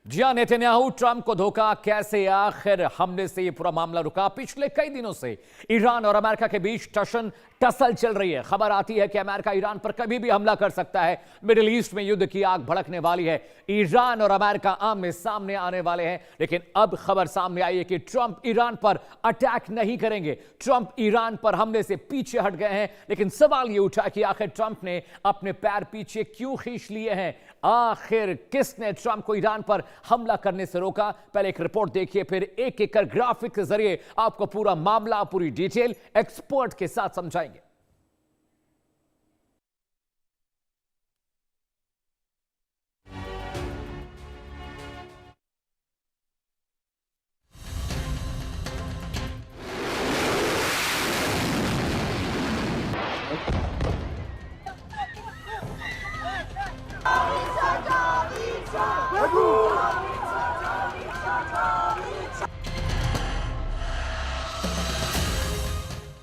जी हां, Netanyahu Trump को धोखा कैसे आखिर हमले से ये पूरा मामला रुका। पिछले कई दिनों से ईरान और अमेरिका के बीच टसल चल रही है। खबर आती है कि अमेरिका ईरान पर कभी भी हमला कर सकता है। मिडिल ईस्ट में युद्ध की आग भड़कने वाली है। ईरान और अमेरिका आमने सामने आने वाले हैं। लेकिन अब खबर सामने आई है कि ट्रंप ईरान पर अटैक नहीं करेंगे। ट्रंप ईरान पर हमले से पीछे हट गए हैं। लेकिन सवाल यह उठा कि आखिर ट्रंप ने अपने पैर पीछे क्यों खींच लिए हैं। आखिर किसने ट्रंप को ईरान पर हमला करने से रोका। पहले एक रिपोर्ट देखिए, फिर एक एक कर ग्राफिक के जरिए आपको पूरा मामला, पूरी डिटेल एक्सपर्ट के साथ समझाएंगे।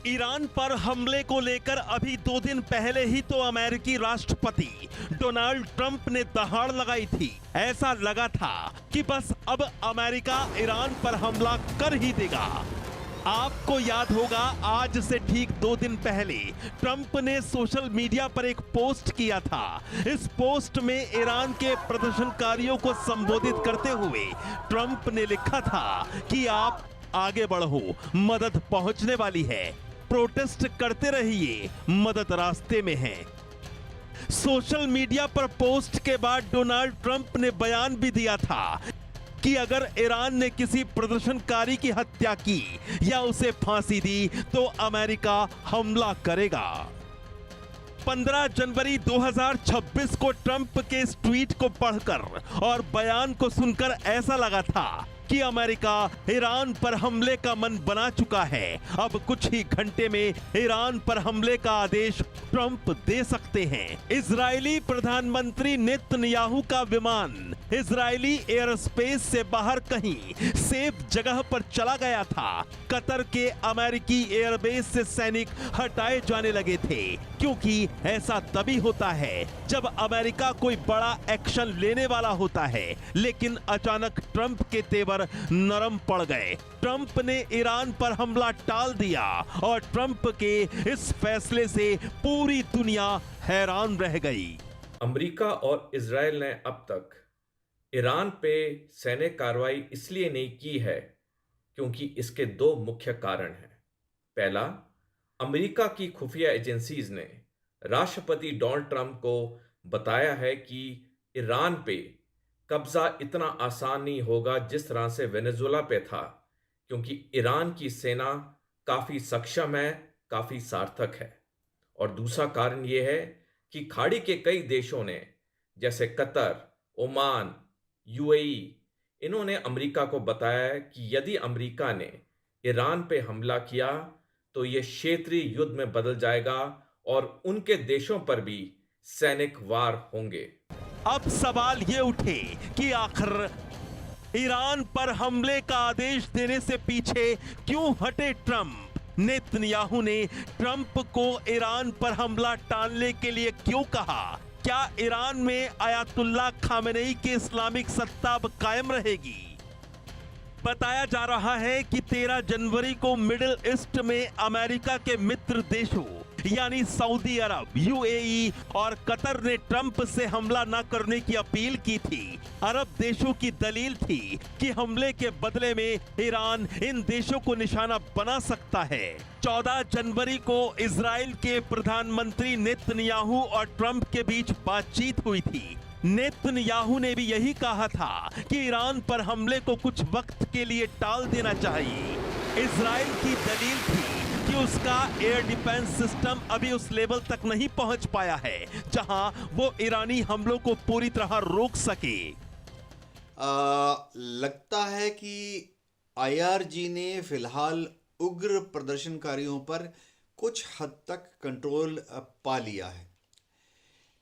ईरान पर हमले को लेकर अभी 2 दिन पहले ही तो अमेरिकी राष्ट्रपति डोनाल्ड ट्रंप ने दहाड़ लगाई थी। ऐसा लगा था कि बस अब अमेरिका ईरान पर हमला कर ही देगा। आपको याद होगा, आज से ठीक 2 दिन पहले ट्रंप ने सोशल मीडिया पर एक पोस्ट किया था। इस पोस्ट में ईरान के प्रदर्शनकारियों को संबोधित करते हुए ट्रंप ने लिखा था कि आप आगे बढ़ो, मदद पहुंचने वाली है, प्रोटेस्ट करते रहिए, मदद रास्ते में है। सोशल मीडिया पर पोस्ट के बाद डोनाल्ड ट्रंप ने बयान भी दिया था कि अगर ईरान ने किसी प्रदर्शनकारी की हत्या की या उसे फांसी दी तो अमेरिका हमला करेगा। 15 जनवरी 2026 को ट्रंप के इस ट्वीट को पढ़कर और बयान को सुनकर ऐसा लगा था कि अमेरिका ईरान पर हमले का मन बना चुका है। अब कुछ ही घंटे में ईरान पर हमले का आदेश ट्रंप दे सकते हैं। इजरायली प्रधानमंत्री नेतन्याहू का विमान इजरायली एयर स्पेस से बाहर कहीं सेफ जगह पर चला गया था। कतर के अमेरिकी एयरबेस से सैनिक हटाए जाने लगे थे, क्योंकि ऐसा तभी होता है जब अमेरिका कोई बड़ा एक्शन लेने वाला होता है। लेकिन अचानक ट्रंप के तेवर नरम पड़ गए। ट्रंप ने ईरान पर हमला टाल दिया और ट्रंप के इस फैसले से पूरी दुनिया हैरान रह गई। अमेरिका और इजराइल ने अब तक ईरान पे सैन्य कार्रवाई इसलिए नहीं की है क्योंकि इसके 2 मुख्य कारण हैं। पहला, अमेरिका की खुफिया एजेंसीज ने राष्ट्रपति डोनाल्ड ट्रंप को बताया है कि ईरान पे कब्जा इतना आसान नहीं होगा जिस तरह से वेनेजुएला पे था, क्योंकि ईरान की सेना काफ़ी सक्षम है, काफ़ी सार्थक है। और दूसरा कारण यह है कि खाड़ी के कई देशों ने, जैसे कतर, ओमान, यूएई, इन्होंने अमेरिका को बताया है कि यदि अमेरिका ने ईरान पे हमला किया तो यह क्षेत्रीय युद्ध में बदल जाएगा और उनके देशों पर भी सैनिक वार होंगे। अब सवाल ये उठे कि आखिर ईरान पर हमले का आदेश देने से पीछे क्यों हटे ट्रंप। नेतन्याहू ने ट्रंप को ईरान पर हमला टालने के लिए क्यों कहा। क्या ईरान में आयतुल्लाह खामेनेई की इस्लामिक सत्ता अब कायम रहेगी। बताया जा रहा है कि 13 जनवरी को मिडिल ईस्ट में अमेरिका के मित्र देशों यानी सऊदी अरब, यूएई और कतर ने ट्रंप से हमला न करने की अपील की थी। अरब देशों की दलील थी कि हमले के बदले में ईरान इन देशों को निशाना बना सकता है। 14 जनवरी को इजराइल के प्रधानमंत्री नेतन्याहू और ट्रंप के बीच बातचीत हुई थी। नेतन्याहू ने भी यही कहा था कि ईरान पर हमले को कुछ वक्त के लिए टाल देना चाहिए। इजराइल की दलील थी कि उसका एयर डिफेंस सिस्टम अभी उस लेवल तक नहीं पहुंच पाया है जहां वो ईरानी हमलों को पूरी तरह रोक सके। लगता है कि आईआरजी ने फिलहाल उग्र प्रदर्शनकारियों पर कुछ हद तक कंट्रोल पा लिया है।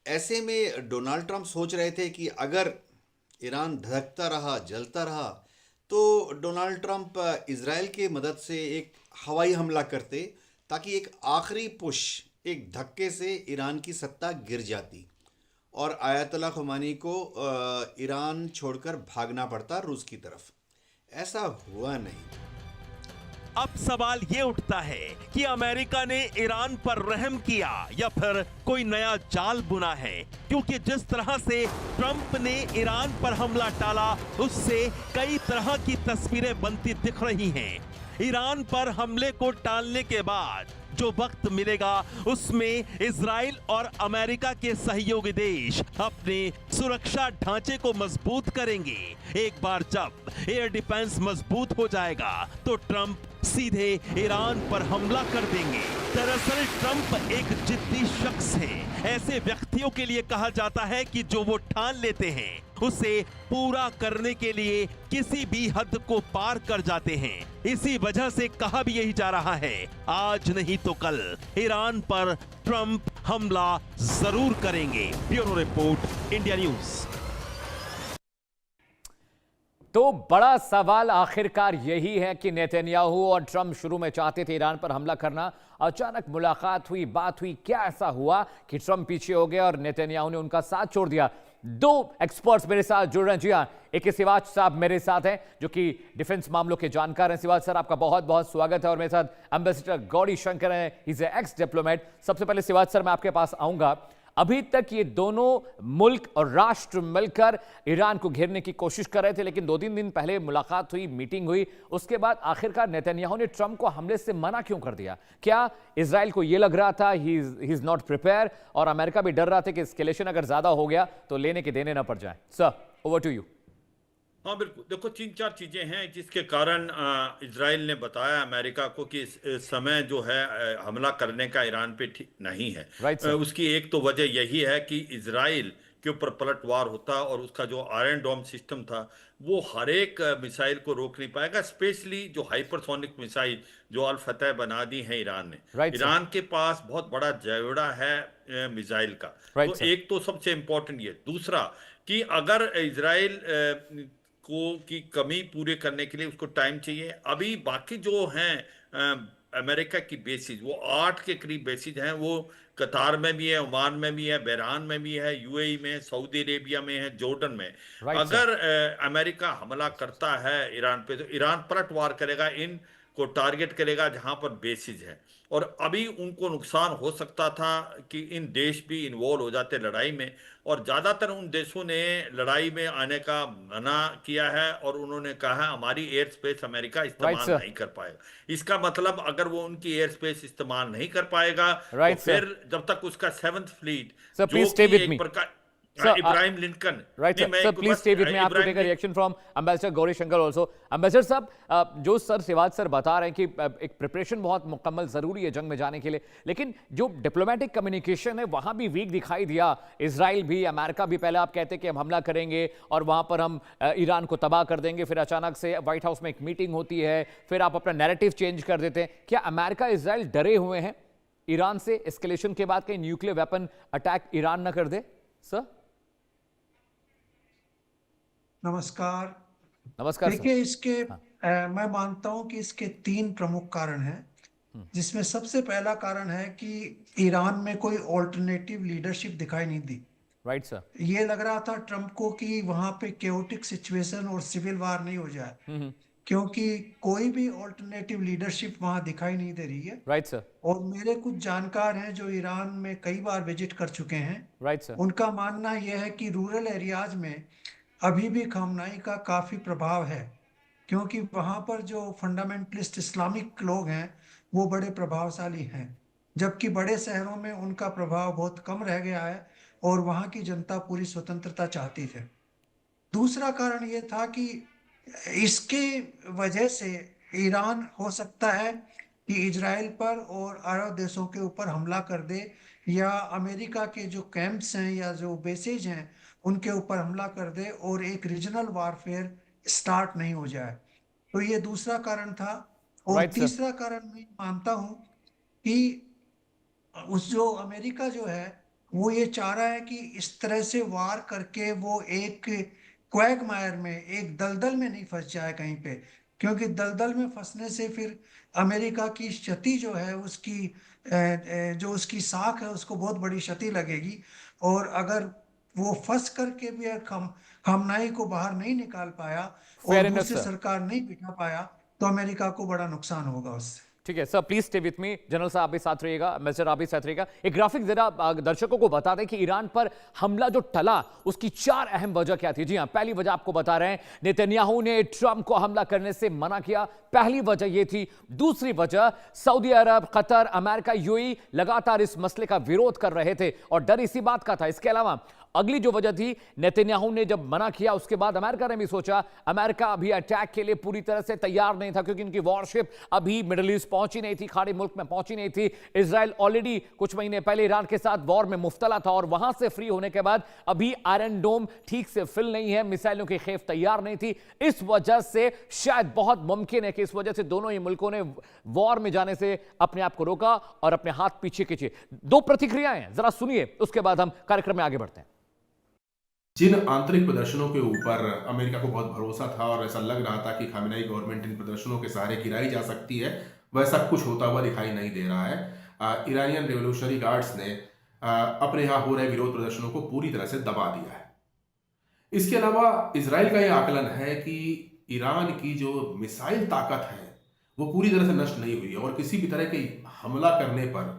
ऐसे में डोनाल्ड ट्रंप सोच रहे थे कि अगर ईरान धधकता रहा, जलता रहा, तो डोनाल्ड ट्रंप इजराइल की मदद से एक हवाई हमला करते ताकि एक आखिरी पुश, एक धक्के से ईरान की सत्ता गिर जाती और आयतुल्लाह खुमैनी को ईरान छोड़कर भागना पड़ता रूस की तरफ। ऐसा हुआ नहीं। अब सवाल ये उठता है कि अमेरिका ने ईरान पर रहम किया या फिर कोई नया जाल बुना है, क्योंकि जिस तरह से ट्रंप ने ईरान पर हमला टाला उससे कई तरह की तस्वीरें बनती दिख रही हैं। ईरान पर हमले को टालने के बाद जो वक्त मिलेगा उसमें इजराइल और अमेरिका के सहयोगी देश अपने सुरक्षा ढांचे को मजबूत करेंगे। एक बार जब एयर डिफेंस मजबूत हो जाएगा तो ट्रंप सीधे ईरान पर हमला कर देंगे। दरअसल ट्रंप एक जिद्दी शख्स है। ऐसे व्यक्तियों के लिए कहा जाता है कि जो वो ठान लेते हैं उसे पूरा करने के लिए किसी भी हद को पार कर जाते हैं। इसी वजह से कहा भी यही जा रहा है, आज नहीं तो कल ईरान पर ट्रंप हमला जरूर करेंगे। Bureau report, India news. तो बड़ा सवाल आखिरकार यही है कि नेतन्याहू और ट्रंप शुरू में चाहते थे ईरान पर हमला करना, अचानक मुलाकात हुई, बात हुई, क्या ऐसा हुआ कि ट्रंप पीछे हो गया और नेतन्याहू ने उनका साथ छोड़ दिया? दो एक्सपर्ट्स मेरे साथ जुड़ रहे हैं। जी हाँ, एक सिवाच साहब मेरे साथ हैं जो कि डिफेंस मामलों के जानकार हैं। सिवाच सर, आपका बहुत बहुत स्वागत है। और मेरे साथ एम्बेसडर गौरी शंकर हैं, ही इज एक्स डिप्लोमेट। सबसे पहले सिवाच सर मैं आपके पास आऊंगा। अभी तक ये दोनों मुल्क और राष्ट्र मिलकर ईरान को घेरने की कोशिश कर रहे थे, लेकिन 2-3 दिन पहले मुलाकात हुई, मीटिंग हुई, उसके बाद आखिरकार नेतन्याहू ने ट्रंप को हमले से मना क्यों कर दिया? क्या इजराइल को यह लग रहा था ही इज नॉट प्रिपेयर, और अमेरिका भी डर रहा था कि एस्केलेशन अगर ज्यादा हो गया तो लेने के देने ना पड़ जाए? Sir, over to you. हाँ बिल्कुल, देखो 3-4 चीजें हैं जिसके कारण इजराइल ने बताया अमेरिका को कि इस समय जो है हमला करने का ईरान पे ठीक नहीं है। उसकी एक तो वजह यही है कि इजराइल के ऊपर पलटवार होता और उसका जो आयरन डोम सिस्टम था वो हर एक मिसाइल को रोक नहीं पाएगा, स्पेशली जो हाइपरसोनिक मिसाइल जो अल फतह बना दी है ईरान ने। ईरान के पास बहुत बड़ा जैवड़ा है मिसाइल का। तो एक तो सबसे इम्पोर्टेंट ये। दूसरा कि अगर इजराइल की कमी पूरे करने के लिए उसको टाइम चाहिए। अभी बाकी जो हैं अमेरिका की बेसिस, वो 8 के करीब बेसिस हैं। वो कतार में भी है, ओमान में भी है, बहरान में भी है, यूएई में, सऊदी अरेबिया में है, जॉर्डन में। अगर अमेरिका हमला करता है ईरान पे तो ईरान पलटवार करेगा, इन को टारगेट करेगा जहां पर बेसिस है। और अभी उनको नुकसान हो सकता था कि इन देश भी इन्वॉल्व हो जाते लड़ाई में, और ज्यादातर उन देशों ने लड़ाई में आने का मना किया है और उन्होंने कहा हमारी एयर स्पेस अमेरिका इस्तेमाल नहीं कर पाएगा। इसका मतलब अगर वो उनकी एयर स्पेस इस्तेमाल नहीं कर पाएगा तो फिर जब तक उसका 7th फ्लीट जो कि एक प्रकार Abraham Lincoln, right sir, please stay with me. I have to take a reaction from ambassador Gauri Shankar also. Ambassador साहब, जो सर सिवाज सर बता रहे हैं कि एक प्रिपरेशन बहुत मुकम्मल जरूरी है जंग में जाने के लिए, लेकिन जो डिप्लोमेटिक कम्युनिकेशन है वहां भी वीक दिखाई दिया। इजराइल भी, अमेरिका भी, पहले आप कहते कि हम हमला करेंगे और वहां पर हम ईरान को तबाह कर देंगे, फिर अचानक से व्हाइट हाउस में एक मीटिंग होती है, फिर आप अपना नैरेटिव चेंज कर देते हैं। क्या अमेरिका इजराइल डरे हुए हैं ईरान से एस्केलेशन के बाद कहीं न्यूक्लियर वेपन अटैक ईरान न कर दे? सर नमस्कार। नमस्कार। देखिए, इसके मैं मानता हूं कि इसके 3 प्रमुख कारण हैं, जिसमें सबसे पहला कारण है कि ईरान में कोई ऑल्टरनेटिव लीडरशिप दिखाई नहीं दी। Right sir. ये लग रहा था ट्रंप को कि वहां पे केओटिक सिचुएशन और सिविल वार नहीं हो जाए, क्योंकि कोई भी ऑल्टरनेटिव लीडरशिप वहां दिखाई नहीं दे रही है। Right sir. और मेरे कुछ जानकार हैं जो ईरान में कई बार विजिट कर चुके हैं। Right sir. उनका मानना यह है कि रूरल एरियाज में अभी भी खamenei का काफी प्रभाव है, क्योंकि वहां पर जो फंडामेंटलिस्ट इस्लामिक लोग हैं वो बड़े प्रभावशाली हैं, जबकि बड़े शहरों में उनका प्रभाव बहुत कम रह गया है और वहां की जनता पूरी स्वतंत्रता चाहती है। दूसरा कारण ये था कि इसके वजह से ईरान हो सकता है कि इजराइल पर और अरब देशों के ऊपर हमला कर दे, या अमेरिका के जो कैंप्स हैं या जो बेसेज हैं उनके ऊपर हमला कर दे और एक रीजनल वारफेयर स्टार्ट नहीं हो जाए। तो ये दूसरा कारण था। और तीसरा कारण मैं मानता हूं कि उस जो अमेरिका जो है वो ये चाह रहा है कि इस तरह से वार करके वो एक क्वैगमायर में, एक दलदल में नहीं फंस जाए कहीं पे, क्योंकि दलदल में फंसने से फिर अमेरिका की क्षति जो है उसकी जो उसकी साख है उसको बहुत बड़ी क्षति लगेगी। और अगर वो फंस करके भी खामनाई को बाहर नहीं निकाल पाया और फेयर इनफ दूसरी सर। सरकार नहीं बिठा पाया, तो अमेरिका को बड़ा नुकसान होगा उससे। ठीक है sir, please stay with me. General साहब भी साथ रहिएगा, मिस्टर आप भी साथ रहिएगा। एक ग्राफिक जरा दर्शकों को बता दें कि ईरान पर हमला जो टला उसकी 4 अहम वजह क्या थी। जी हां, पहली वजह आपको बता रहे हैं, नेतन्याहू ने ट्रंप को हमला करने से मना किया, पहली वजह यह थी। दूसरी वजह, सऊदी अरब, कतर, अमेरिका, यूएई लगातार इस मसले का विरोध कर रहे थे और डर इसी बात का था। इसके अलावा अगली जो वजह थी, नेतन्याहू ने जब मना किया उसके बाद अमेरिका ने भी सोचा, अमेरिका अभी अटैक के लिए पूरी तरह से तैयार नहीं था क्योंकि उनकी वॉरशिप अभी मिडिल ईस्ट पहुंची नहीं थी, खाड़ी मुल्क में पहुंची नहीं थी। इजराइल ऑलरेडी कुछ महीने पहले ईरान के साथ वॉर में मुफ्तला था और वहां से फ्री होने के बाद अभी आयरन डोम ठीक से फिल नहीं है, मिसाइलों की खेप तैयार नहीं थी। इस वजह से शायद बहुत मुमकिन है कि इस वजह से दोनों ही मुल्कों ने वॉर में जाने से अपने आप को रोका और अपने हाथ पीछे खींचे। 2 प्रतिक्रियाएं हैं, जरा सुनिए, उसके बाद हम कार्यक्रम में आगे बढ़ते हैं। जिन आंतरिक प्रदर्शनों के ऊपर अमेरिका को बहुत भरोसा था और ऐसा लग रहा था कि खामेनेई गवर्नमेंट इन प्रदर्शनों के सहारे गिराई जा सकती है, वैसा कुछ होता हुआ दिखाई नहीं दे रहा है। ईरानियन रेवोल्यूशनरी गार्ड्स ने अपने यहाँ हो रहे विरोध प्रदर्शनों को पूरी तरह से दबा दिया है। इसके अलावा इजराइल का यह आकलन है कि ईरान की जो मिसाइल ताकत है वो पूरी तरह से नष्ट नहीं हुई है और किसी भी तरह के हमला करने पर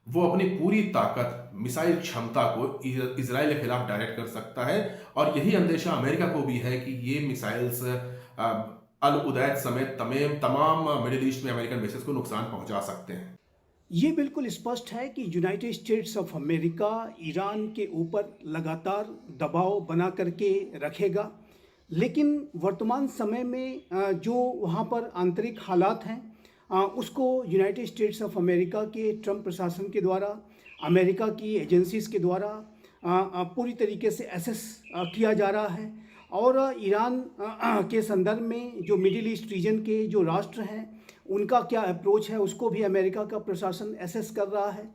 वो अपनी पूरी ताकत, मिसाइल क्षमता को इजराइल के खिलाफ डायरेक्ट कर सकता है। और यही अंदेशा अमेरिका को भी है कि ये मिसाइल्स अल उदैद समेत तमाम मिडिल ईस्ट में अमेरिकन बेसेस को नुकसान पहुंचा सकते हैं। ये बिल्कुल स्पष्ट है कि United states of America Iran के ऊपर लगातार दबाव बना करके रखेगा, लेकिन वर्तमान समय में जो वहाँ पर आंतरिक हालात हैं उसको यूनाइटेड स्टेट्स ऑफ अमेरिका के ट्रंप प्रशासन के द्वारा, अमेरिका की एजेंसीज के द्वारा पूरी तरीके से एसेस किया जा रहा है। और ईरान के संदर्भ में जो मिडिल ईस्ट रीजन के जो राष्ट्र हैं उनका क्या अप्रोच है उसको भी अमेरिका का प्रशासन एसेस कर रहा है।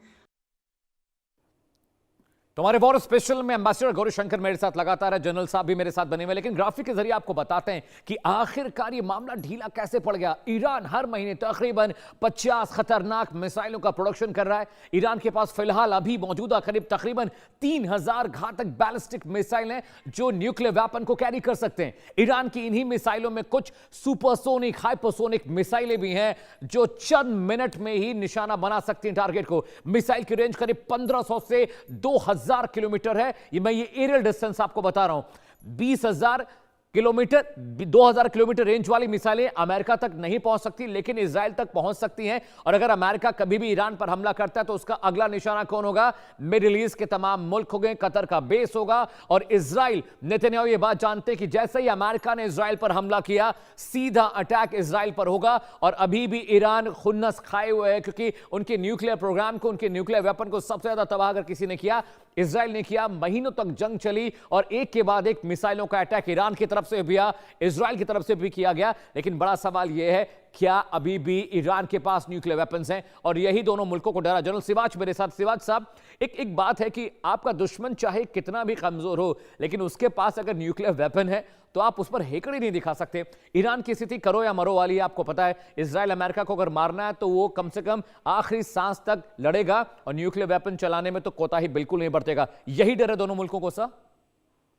तो हमारे वॉर स्पेशल में एम्बेसडर गौरीशंकर मेरे साथ लगातार है, जनरल साहब भी मेरे साथ बने हुए, लेकिन ग्राफिक के जरिए आपको बताते हैं कि आखिरकार ये मामला ढीला कैसे पड़ गया। ईरान हर महीने तकरीबन 50 खतरनाक मिसाइलों का प्रोडक्शन कर रहा है। ईरान के पास फिलहाल अभी मौजूदा तकरीबन 3000 घातक बैलिस्टिक मिसाइल हैं जो न्यूक्लियर वेपन को कैरी कर सकते हैं। ईरान की इन्हीं मिसाइलों में कुछ सुपरसोनिक, हाइपरसोनिक मिसाइलें भी हैं जो चंद मिनट में ही निशाना बना सकती हैं टारगेट को। मिसाइल की रेंज करीब 1500 से 2000 किलोमीटर है। मैं ये एरियल डिस्टेंस आपको बता रहा हूं। 20,000 किलोमीटर, 2000 किलोमीटर रेंज वाली मिसाइलें अमेरिका तक नहीं पहुंच सकती, लेकिन इजराइल तक पहुंच सकती हैं। और अगर अमेरिका कभी भी ईरान पर हमला करता है तो उसका अगला निशाना कौन होगा? मिडिल ईस्ट के तमाम मुल्क होंगे, कतर का बेस होगा। और इजराइल, नेतन्याहू ये बात जानते हैं कि जैसे ही अमेरिका ने इजराइल पर हमला किया, सीधा अटैक इजराइल पर होगा। और अभी भी ईरान खुन्नस खाए हुए है क्योंकि उनके न्यूक्लियर प्रोग्राम को, उनके न्यूक्लियर वेपन को सबसे ज्यादा तबाह अगर किसी ने किया, इजराइल ने किया। महीनों तक जंग चली और एक के बाद एक मिसाइलों का अटैक ईरान की तरफ से भी, इजराइल की तरफ से भी किया गया। लेकिन बड़ा सवाल यह है, क्या अभी भी ईरान के पास न्यूक्लियर वेपन्स हैं? और यही दोनों मुल्कों को डरा। जनरल सिवाच मेरे साथ। सिवाच साहब, एक बात है कि आपका दुश्मन चाहे कितना भी कमजोर हो, लेकिन उसके पास अगर न्यूक्लियर वेपन है तो आप उस पर हेकड़ी नहीं दिखा सकते। ईरान की स्थिति करो या मरो वाली है, आपको पता है। इजराइल अमेरिका को अगर मारना है तो वो कम से कम आखिरी सांस तक लड़ेगा और न्यूक्लियर वेपन चलाने में तो कोताही बिल्कुल नहीं बरतेगा। यही डर है दोनों मुल्कों को सर?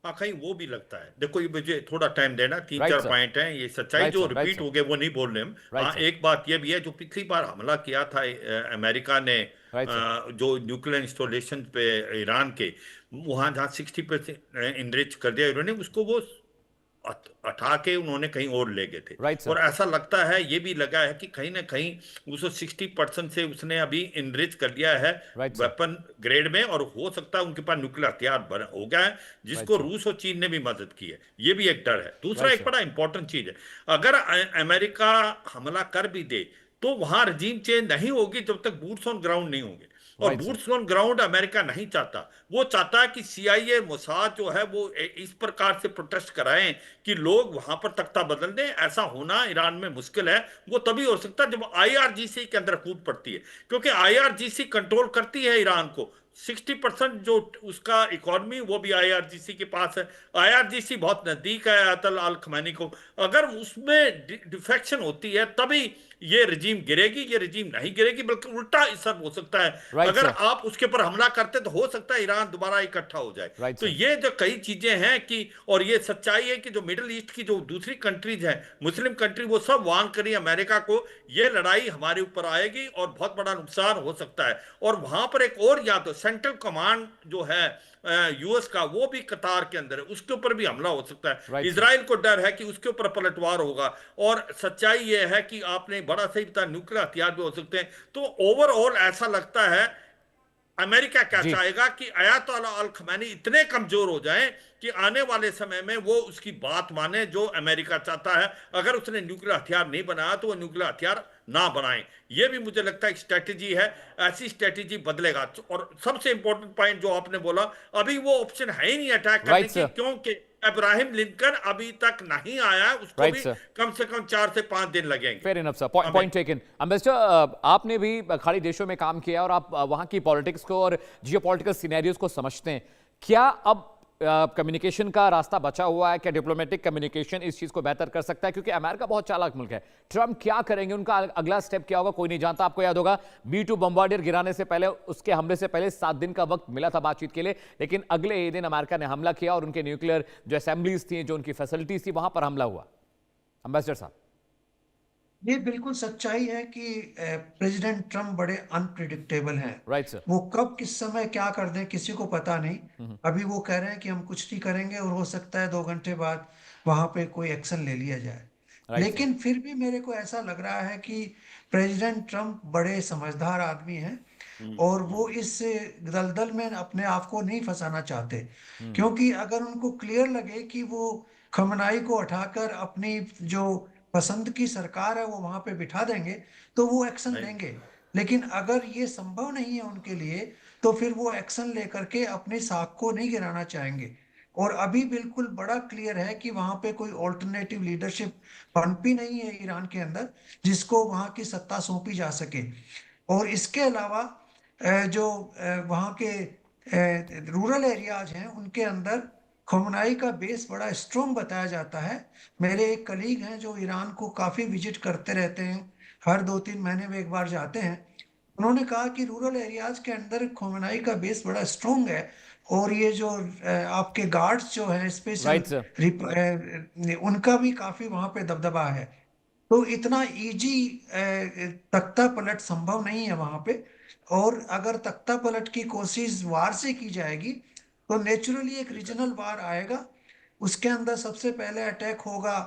हाँ, कहीं वो भी लगता है। देखो, ये मुझे थोड़ा टाइम देना, 3-4 पॉइंट हैं, ये सच्चाई जो रिपीट हो गए वो नहीं बोल रहे हम। हाँ, एक बात ये भी है, जो पिछली बार हमला किया था अमेरिका ने जो न्यूक्लियर इंस्टॉलेशन पे ईरान के, वहां जहाँ 60% इनरिच कर दिया उन्होंने, उसको वो उठा के उन्होंने कहीं और ले गए थे। और ऐसा लगता है, ये भी लगा है कि कहीं ना कहीं उसको 60% से उसने अभी इनरिच कर दिया है वेपन ग्रेड में, और हो सकता है उनके पास न्यूक्लियर हथियार हो गया है, जिसको रूस और चीन ने भी मदद की है। ये भी एक डर है। दूसरा एक बड़ा इंपॉर्टेंट चीज है, अगर अमेरिका हमला कर भी दे तो वहां रजीम चेंज नहीं होगी जब तक बूट्स ऑन ग्राउंड नहीं होंगे। और बूट्स ऑन ग्राउंड अमेरिका नहीं चाहता। वो चाहता है कि CIA, मोसाद जो है वो इस प्रकार से प्रोटेस्ट कराएं कि लोग वहां पर तख्ता बदल दें। ऐसा होना ईरान में मुश्किल है। वो तभी हो सकता है जब IRGC के अंदर कूद पड़ती है, क्योंकि IRGC कंट्रोल करती है ईरान को। 60% जो उसका इकोनॉमी वो भी आईआरजीसी के पास है। आईआरजीसी बहुत नजदीक है अयातुल्लाह अल खमैनी को। अगर उसमें डिफेक्शन होती है तभी ये रजीम गिरेगी, ये रजीम नहीं गिरेगी, बल्कि उल्टा असर हो सकता है। अगर आप उसके ऊपर हमला करते तो हो सकता है ईरान दोबारा इकट्ठा हो जाए। तो ये जो कई चीजें हैं कि, और ये सच्चाई है कि जो मिडिल ईस्ट की जो दूसरी कंट्रीज हैं, मुस्लिम कंट्री, वो सब वार्न करी अमेरिका को ये लड़ाई हमारे ऊपर आएगी और बहुत बड़ा नुकसान हो सकता है। और वहां पर एक और याद, तो सेंट्रल कमांड जो है यूएस का, वो भी कतार के अंदर है, उसके ऊपर भी हमला हो सकता है। इजराइल को डर है कि उसके ऊपर पलटवार होगा। और सच्चाई यह है कि आपने बड़ा सही बताया, न्यूक्लियर हथियार भी हो सकते हैं। तो ओवरऑल ऐसा लगता है अमेरिका क्या चाहेगा कि अयातुल्लाह अल खमैनी इतने कमजोर हो जाएं कि आने वाले समय में वो उसकी बात माने जो अमेरिका चाहता है। अगर उसने न्यूक्लियर हथियार नहीं बनाया तो वो न्यूक्लियर हथियार ना बनाए। ये भी मुझे लगता है एक स्ट्रेटेजी है, ऐसी स्ट्रेटेजी बदलेगा। और सबसे इंपॉर्टेंट पॉइंट जो आपने बोला, अभी वो ऑप्शन है ही नहीं अटैक करने की, क्योंकि इब्राहिम लिंकन अभी तक नहीं आया, उसको भी कम से कम 4 से 5 दिन लगेंगे। Fair enough sir, point taken. Ambassador, आपने भी खाड़ी देशों में काम किया और आप वहां की पॉलिटिक्स को और जियोपॉलिटिकल सिनेरियोज को समझते हैं। क्या अब कम्युनिकेशन का रास्ता बचा हुआ है? क्या डिप्लोमेटिक कम्युनिकेशन इस चीज को बेहतर कर सकता है? क्योंकि अमेरिका बहुत चालाक मुल्क है। ट्रंप क्या करेंगे, उनका अगला स्टेप क्या होगा, कोई नहीं जानता। आपको याद होगा B-2 बम्बार्डियर गिराने से पहले, उसके हमले से पहले 7 दिन का वक्त मिला था बातचीत के लिए, लेकिन अगले ही दिन अमेरिका ने हमला किया और उनके न्यूक्लियर जो असेंबलीज थी, जो उनकी फैसिलिटीज थी, वहां पर हमला हुआ। एम्बेसडर साहब, ये बिल्कुल सच्चाई है कि प्रेसिडेंट ट्रम्प बड़े अनप्रिडिक्टेबल हैं। Right sir. वो कब किस समय क्या कर दें किसी को पता नहीं। अभी वो कह रहे हैं कि हम कुछ नहीं करेंगे और हो सकता है 2 घंटे बाद वहां पे कोई एक्शन ले लिया जाए। लेकिन फिर भी मेरे को ऐसा लग रहा है कि प्रेसिडेंट ट्रम्प बड़े समझदार आदमी हैं और वो इस दलदल में अपने आप को नहीं फंसाना चाहते। क्योंकि अगर उनको क्लियर लगे कि वो खमनाई को उठाकर अपनी जो पसंद की सरकार है वो वहां पे बिठा देंगे तो वो एक्शन लेंगे। लेकिन अगर ये संभव नहीं है उनके लिए तो फिर वो एक्शन लेकर के अपनी साख को नहीं गिराना चाहेंगे। और अभी बिल्कुल बड़ा क्लियर है कि वहां पे कोई ऑल्टरनेटिव लीडरशिप पनपी नहीं है ईरान के अंदर जिसको वहां की सत्ता सौंपी जा सके। और इसके अलावा जो वहां के रूरल एरियाज हैं उनके अंदर खमनाई का बेस बड़ा स्ट्रॉन्ग बताया जाता है। मेरे एक कलीग हैं जो ईरान को काफ़ी विजिट करते रहते हैं, हर 2-3 महीने में एक बार जाते हैं। उन्होंने कहा कि रूरल एरियाज के अंदर खमनाई का बेस बड़ा स्ट्रॉन्ग है और ये जो आपके गार्ड्स जो हैं स्पेशल उनका भी काफ़ी वहाँ पे दबदबा है। तो इतना इजी तख्ता पलट संभव नहीं है वहाँ पे। और अगर तख्ता पलट की कोशिश वार से की जाएगी तो नेचुरली एक रीजनल वार आएगा। उसके अंदर सबसे पहले अटैक होगा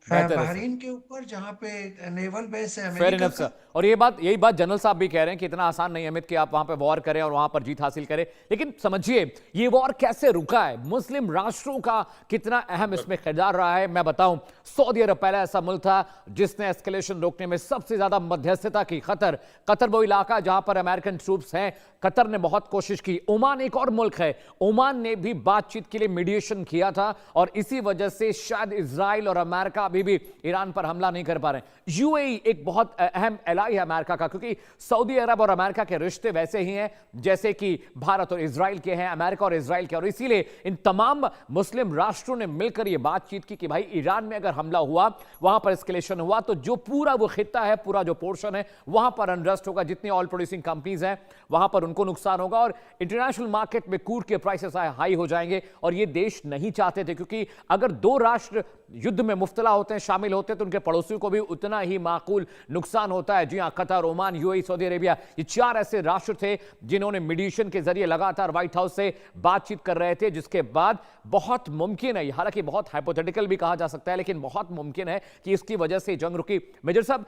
बहरीन के ऊपर जहां पे नेवल बेस है अमेरिका का। और यही बात जनरल साहब भी कह रहे हैं कि इतना आसान नहीं अमित कि आप वहां पे वॉर करें और वहां पर जीत हासिल करें। लेकिन समझिए ये वॉर कैसे रुका है, मुस्लिम राष्ट्रों का कितना अहम इसमें किरदार रहा है। मैं बताऊं, सऊदी अरब पहला ऐसा मुल्क था जिसने एस्केलेशन रोकने में सबसे ज्यादा मध्यस्थता की। कतर वो इलाका जहां पर अमेरिकन ट्रूप्स हैं, कतर ने बहुत कोशिश की। ओमान एक और मुल्क है, ओमान ने भी बातचीत के लिए मीडिएशन किया था और इसी वजह से शायद इजराइल और अमेरिका अभी भी ईरान पर हमला नहीं कर पा रहे। यूएई एक बहुत अहम एलाई है अमेरिका का, क्योंकि सऊदी अरब और अमेरिका के रिश्ते वैसे ही हैं जैसे कि भारत और इजराइल के हैं, अमेरिका और इजराइल के। और इसीलिए इन तमाम मुस्लिम राष्ट्रों ने मिलकर यह बातचीत की कि भाई ईरान में अगर हमला हुआ, वहां पर एस्केलेशन हुआ, तो जो पूरा वो खित्ता है, पूरा जो पोर्शन है, वहां पर अनरेस्ट होगा। जितनी ऑयल प्रोड्यूसिंग कंपनीज हैं वहां पर उनको नुकसान होगा और इंटरनेशनल मार्केट में क्रूड के प्राइसेस हाई हो जाएंगे। और ये देश नहीं चाहते थे, क्योंकि अगर 2 राष्ट्र युद्ध में मुफ्तला होते हैं, शामिल होते हैं, तो उनके पड़ोसियों को भी उतना ही माकूल नुकसान होता है। जी हां, Qatar, Oman, UAE, Saudi Arabia, ये 4 ऐसे राष्ट्र थे जिन्होंने मीडिएशन के जरिए लगातार व्हाइट हाउस से बातचीत कर रहे थे, जिसके बाद बहुत मुमकिन है, हालांकि बहुत हाइपोथेटिकल भी कहा जा सकता है, लेकिन बहुत मुमकिन है कि इसकी वजह से जंग रुकी। मेजर साहब,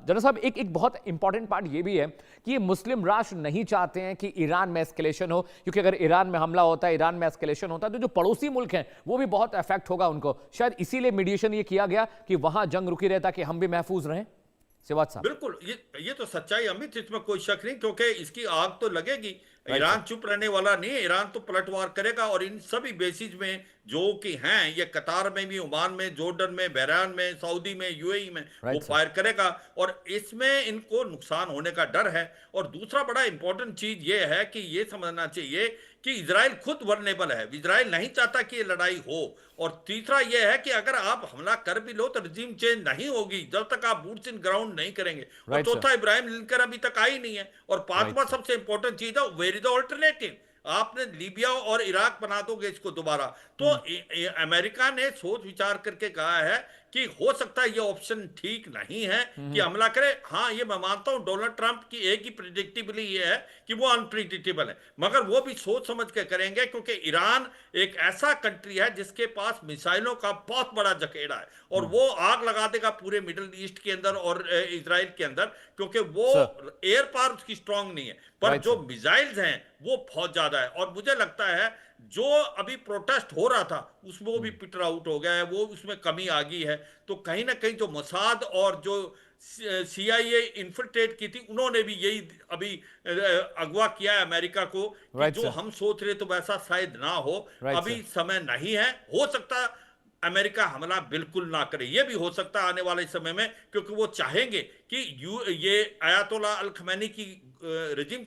जनरल साहब, एक बहुत इंपॉर्टेंट पार्ट ये भी है कि ये मुस्लिम राष्ट्र नहीं चाहते हैं कि ईरान में एस्केलेशन हो, क्योंकि अगर ईरान में हमला होता है, ईरान में एस्केलेशन होता है, तो जो पड़ोसी मुल्क हैं वो भी बहुत इफेक्ट होगा उनको। शायद इसीलिए मीडिएशन ये किया गया कि वहां जंग रुकी रहे ताकि हम भी महफूज रहें। सिवात साहब, बिल्कुल, ये तो सच्चाई अमित, इसमें कोई शक नहीं, क्योंकि इसकी आग तो लगेगी ईरान चुप रहने वाला नहीं है, ईरान तो पलटवार करेगा और इन सभी बेसिस में जो कि हैं, ये कतार में भी, ओमान में, जॉर्डन में, बहरान में, सऊदी में, यूएई में वो फायर करेगा और इसमें इनको नुकसान होने का डर है। और दूसरा बड़ा इंपॉर्टेंट चीज ये है कि ये समझना चाहिए कि इजराइल खुद वर्नेबल है, इजराइल नहीं चाहता कि ये लड़ाई हो। और तीसरा यह है कि अगर आप हमला कर भी लो तो रिजीम चेंज नहीं होगी जब तक आप बूट्स इन ग्राउंड नहीं करेंगे। और चौथा, इब्राहिम लिंकन अभी तक आई नहीं है। और पांचवा सबसे इंपॉर्टेंट चीज है, वेयर इज द ऑल्टरनेटिव। आपने लीबिया और इराक बना दोगे इसको दोबारा, तो अमेरिका ने सोच विचार करके कहा है कि हो सकता है ये ऑप्शन ठीक नहीं है कि हमला करे। हाँ, ये मैं मानता हूं डोनाल्ड ट्रंप की एक ही प्रिडिक्टेबल ये है कि वो अनप्रिडिक्टेबल है, मगर वो भी सोच समझ के करेंगे क्योंकि ईरान एक ऐसा कंट्री है जिसके पास मिसाइलों का बहुत बड़ा जखेड़ा है और वो आग लगा देगा पूरे मिडिल ईस्ट के अंदर और इजराइल के अंदर, क्योंकि वो एयर पावर उसकी स्ट्रांग नहीं है, पर जो मिसाइल्स हैं वो बहुत ज्यादा है। और मुझे लगता है जो अभी प्रोटेस्ट हो रहा था उसमें वो भी पिटर आउट हो गया है, वो उसमें कमी आ गई है। तो कहीं ना कहीं जो मोसाद और जो CIA इन्फिल्ट्रेट की थी, उन्होंने भी यही अभी अगवा किया है अमेरिका को कि जो हम सोच रहे तो वैसा शायद ना हो। अभी समय नहीं है, हो सकता है अमेरिका हमला बिल्कुल ना करे, ये भी हो सकता है आने वाले समय में, क्योंकि वो चाहेंगे कि ये अयातोल्ला अल खमैनी की रेजिम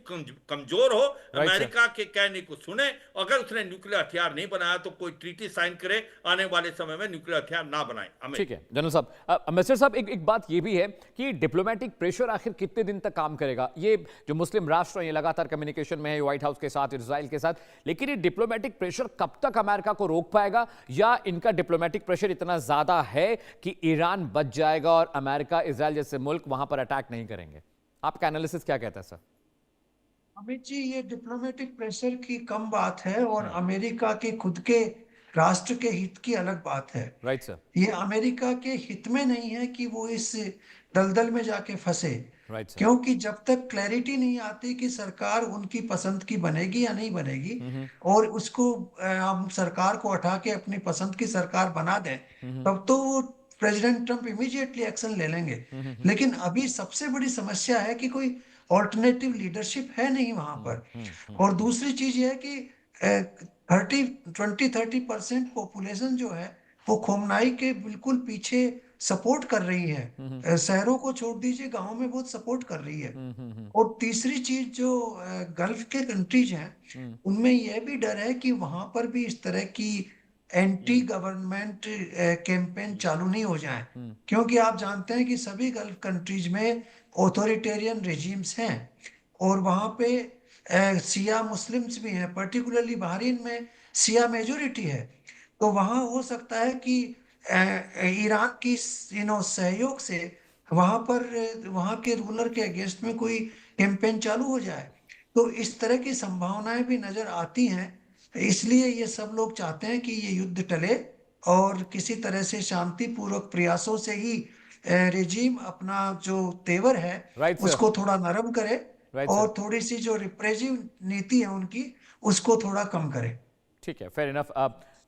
कमजोर हो, अमेरिका के कहने को सुने। अगर उसने न्यूक्लियर हथियार नहीं बनाया तो कोई ट्रीटी साइन करे, आने वाले समय में न्यूक्लियर हथियार ना बनाए। ठीक है जनरल साहब, मिस्टर साहब, एक बात ये भी है कि डिप्लोमेटिक प्रेशर आखिर कितने दिन तक काम करेगा? ये जो मुस्लिम राष्ट्र हैं ये लगातार कम्युनिकेशन में है व्हाइट हाउस के साथ, इजराइल के साथ, लेकिन ये डिप्लोमेटिक प्रेशर कब तक अमेरिका को रोक पाएगा? या इनका डिप्लोमेटिक प्रेशर इतना ज्यादा है कि ईरान बच जाएगा और अमेरिका, इजराइल जैसे मुल्क वहां पर अटैक नहीं करेंगे? आपका एनालिसिस क्या कहता है सर? अमित जी, ये डिप्लोमेटिक प्रेशर की कम बात है और अमेरिका के खुद के राष्ट्र के हित की अलग बात है। Right sir. ये अमेरिका के हित में नहीं है कि वो इस दलदल में जाके फंसे, क्योंकि जब तक क्लैरिटी नहीं आती कि सरकार उनकी पसंद की बनेगी या नहीं बनेगी और उसको हम सरकार को हटा के अपनी पसंद की सरकार बना दें, तब तो वो प्रेसिडेंट ट्रंप इमीडिएटली एक्शन ले लेंगे। लेकिन अभी सबसे बड़ी समस्या है कि कोई ऑल्टरनेटिव लीडरशिप है नहीं वहां पर। और दूसरी चीज ये है कि 20-30% पॉपुलेशन जो है वो खोमनाई के बिल्कुल पीछे सपोर्ट कर रही है। शहरों को छोड़ दीजिए, गांवों में बहुत सपोर्ट कर रही है। और तीसरी चीज, जो गल्फ के कंट्रीज हैं उनमें यह भी डर है कि वहां पर भी इस तरह की एंटी गवर्नमेंट कैंपेन चालू नहीं हो जाए, क्योंकि आप जानते हैं कि सभी गल्फ कंट्रीज में ऑथोरिटेरियन रेजिम्स हैं और वहां पे शिया मुस्लिम्स भी हैं, पर्टिकुलरली बहरीन में शिया मेजोरिटी है। तो वहां हो सकता है कि ईरान की सहयोग से वहां के रूलर के अगेंस्ट में कोई कैंपेन चालू हो जाए। तो इस तरह की संभावनाएं भी नजर आती हैं। इसलिए ये सब लोग चाहते हैं कि ये युद्ध टले और किसी तरह से शांतिपूर्वक प्रयासों से ही रेजिम अपना जो तेवर है उसको थोड़ा नरम करे और थोड़ी सी जो रिप्रेसिव नीति है उनकी उसको थोड़ा कम करे। ठीक है, फेयर इनफ।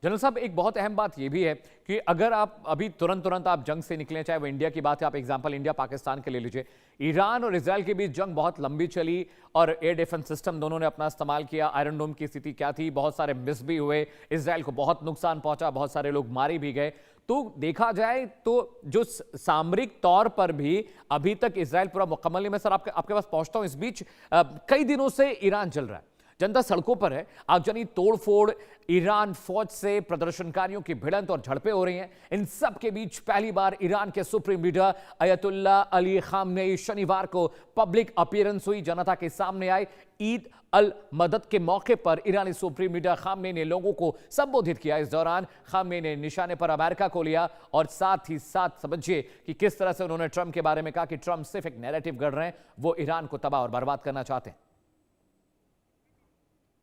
जनरल साहब, एक बहुत अहम बात यह भी है कि अगर आप अभी तुरंत आप जंग से निकलें, चाहे वो इंडिया की बात है, आप एग्जांपल इंडिया पाकिस्तान के ले लीजिए, ईरान और इजराइल के बीच जंग बहुत लंबी चली और एयर डिफेंस सिस्टम दोनों ने अपना इस्तेमाल किया। आयरन डोम की स्थिति क्या थी? बहुत सारे मिस भी हुए, इजराइल को बहुत नुकसान पहुंचा, बहुत सारे लोग मारे भी गए। तो देखा जाए तो जो सामरिक तौर पर भी अभी तक इजराइल पूरा मुकम्मल नहीं। मैं सर आपके पास पहुंचता हूं। इस बीच कई दिनों से ईरान चल रहा है, जनता सड़कों पर है, आगजनी, तोड़फोड़, ईरान फौज से प्रदर्शनकारियों की भिड़ंत और झड़पें हो रही हैं। इन सब के बीच पहली बार ईरान के सुप्रीम लीडर अयतुल्ला अली खामनेई शनिवार को पब्लिक अपीयरेंस हुई, जनता के सामने आए। ईद अल मदद के मौके पर ईरानी सुप्रीम लीडर खामनेई ने लोगों को संबोधित किया। इस दौरान खामनेई ने निशाने पर अमेरिका को लिया और साथ ही साथ समझिए कि किस तरह से उन्होंने ट्रंप के बारे में कहा कि ट्रंप सिर्फ एक नैरेटिव गढ़ रहे हैं, वो ईरान को तबाह और बर्बाद करना चाहते हैं।